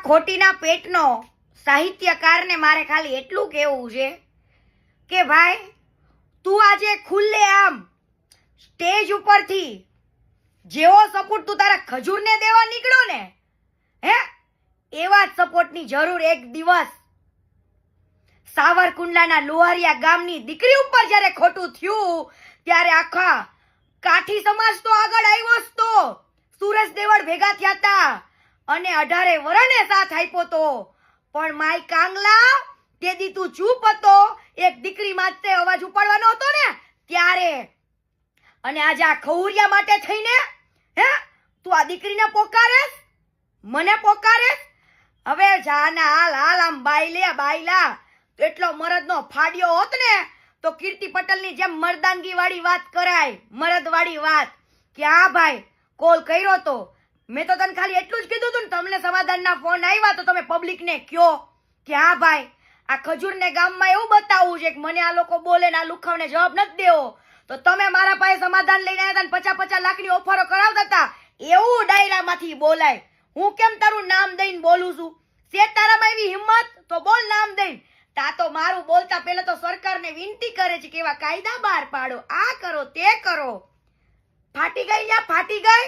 ખોટીના પેટનો સાહિત્યકારને મારે ખાલી એટલું કહેવું છે કે ભાઈ તું આજે ખુલ્લે આમ સ્ટેજ ઉપરથી જેવો સપોર્ટ તું તારા ખજૂરને દેવા નીકળ્યો ને એવા જ સપોર્ટની જરૂર એક દિવસ સાવરકુંડલાના લોહારિયા ગામની દીકરી ઉપર જ્યારે ખોટું થયું ત્યારે આખા કાઠી સમાજ તો આગળ આવ્યો જ તો સુરેશ દેવળ ભેગા થયા હતા અને 18 વરણે સાથ આપ્યો તો પણ માય કાંગલા તેદી તું ચૂપ હતો એક દીકરી માટે અવાજ ઉપાડવાનો હતો ને ત્યારે અને આજે આ ખૌરિયા માટે થઈને તું આ દીકરીને પોકારેસ મને પોકારેસ હવે જાના હાલ હાલ આમ બાયલા એટલો મરદનો ફાડ્યો હોત ને તો કીર્તિ પટેલની જેમ મર્દાનગી વાળી વાત કરાય મરદ વાળી વાત કે હા ભાઈ કોલ કર્યો તો મેં તો તને ખાલી એટલું જ કીધું હતું ને તમને સમાધાનના ફોન આવ્યા તો તમે પબ્લિકને કયો કે હા ભાઈ આ ખજૂરને ગામમાં એવું બતાવવું છે કે મને આ લોકો બોલે ને આ લુખાવને જવાબ નથી દેવો તો તમે મારા પાસે સમાધાન લઈને આવ્યા હતા 50-50 લાખની ઓફરો કરાવતા હતા એવું ડાયરામાંથી બોલાય હું કેમ તારું નામ દઈને બોલું છું છે તારામાં એવી હિંમત તો બોલ નામ દઈને તા તો મારું બોલતા પહેલા તો સરકારને વિનંતી કરે છે કે એવા કાયદા બહાર પાડો આ કરો તે કરો ફાટી ગઈ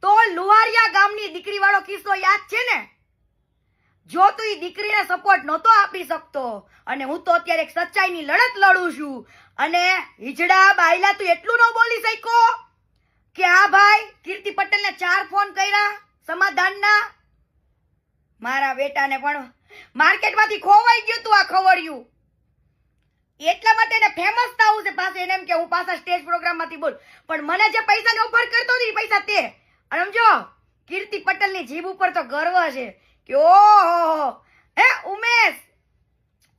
તો લુહારિયા ગામની દીકરી વાળો કિસ્સો યાદ છે ને જો તું એ દીકરીને સપોર્ટ નહોતો આપી શકતો અને હું તો અત્યારે એક સચ્ચાઈની લડત લડું છું અને હિજડા બાયલા તું એટલું ન બોલી શક્યો કે હા ભાઈ કીર્તિ પટેલને 4 ફોન કર્યા સમાધાનના મારા બેટાને પણ માર્કેટમાંથી ખોવાઈ ગયું તું આ ખવડ્યું એટલા માટે એને ફેમસ થવું છે પાસે એને એમ કે હું પાછા સ્ટેજ પ્રોગ્રામમાંથી બોલ પણ મને જે પૈસાની ઓફર કરતો હતો એ પૈસા તે અને સમજો કીર્તિ પટેલની જીભ ઉપર તો ગર્વ છે કે ઓહો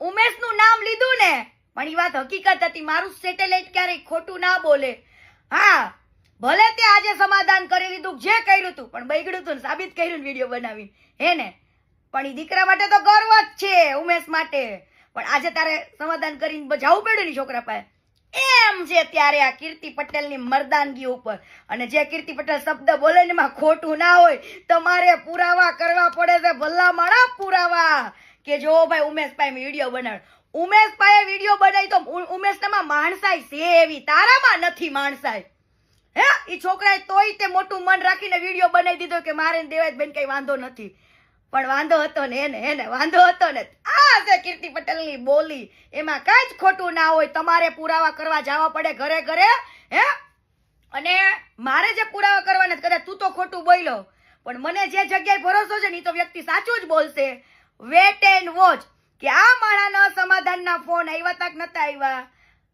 ઉમેશનું નામ લીધું ને પણ એ વાત હકીકત હતી મારું સેટેલાઇટ ક્યારેય ખોટું ના બોલે હા ભલે તે આજે સમાધાન કરી લીધું જે કર્યું તું પણ બગડ્યું તું સાબિત કર્યું વિડીયો બનાવી હે ને પણ એ દીકરા માટે તો ગર્વ જ છે ઉમેશ માટે પણ આજે તારે સમાધાન કરીને જવું પડ્યું ને છોકરા પાસે એમ છે ત્યારે આ કીર્તિ પટેલની મર્દાનગી ઉપર અને જે કીર્તિ પટેલ શબ્દ બોલે ને એમાં ખોટું ના હોય તમારે પુરાવા કરવા પડે છે ભલા માણા પુરાવા કે જો ભાઈ ઉમેશ ભાઈ વિડીયો બનાવે ઉમેશ ભાઈ વિડીયો બનાવી તો ઉમેશનામાં માણસાઈ છે એવી તારામાં નથી માણસાઈ એ છોકરાએ તોય તે મોટું મન રાખીને વિડીયો બનાવી દીધો કે મારે દેવાજ બેન કઈ વાંધો નથી પણ વાંધો હતો ને એને વાંધો હતો ને આ છે કીર્તિ પટેલની બોલી એમાં કઈ જ ખોટું ના હોય તમારે પુરાવા કરવા જવા પડે ઘરે ઘરે અને મારે જે પુરાવા કરવાના કદાચ તું તો ખોટું બોલ્યો પણ મને જે જગ્યાએ ભરોસો છે ને એ તો વ્યક્તિ સાચું જ બોલશે વેટ એન્ડ વોચ કે આ માણાના સમાધાનના ફોન આવ્યા તક નતા આવ્યા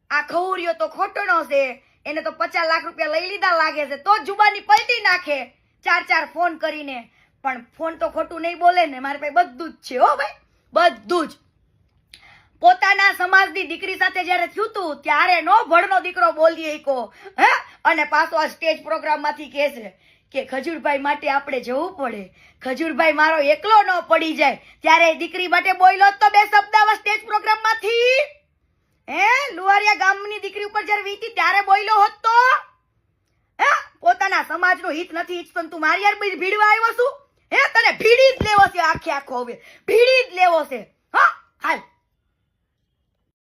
આ ખૌરિયો તો ખોટો છે એને તો 50 લાખ રૂપિયા લઈ લીધા લાગે છે તો જુબાની પલટી નાખે 4 ફોન કરીને પણ ફોન તો ખોટું નહીં બોલે ને મારે પાસે બધું જ છે હો ભાઈ બધું જ પોતાના સમાજની દીકરી સાથે જ્યારે થયું તું ત્યારે નો ભણનો દીકરો બોલી શકો અને પાછો આ સ્ટેજ પ્રોગ્રામમાંથી કહે છે કે ખજૂરભાઈ માટે આપણે જવું પડે ખજૂરભાઈ મારો એકલો ન પડી જાય ત્યારે દીકરી માટે બોલ્યો તો 2 શબ્દ આવા સ્ટેજ પ્રોગ્રામમાંથી લુહારિયા ગામની દીકરી ઉપર જ્યારે વીતી ત્યારે બોલ્યો હોત તો પોતાના સમાજનું હિત નથી ઈચ્છતો તું મારી યાર ભીડવા આવ્યો છું તને ભીડી જ લેવો છે આખો હવે ભીડી જ લેવો છે હાલ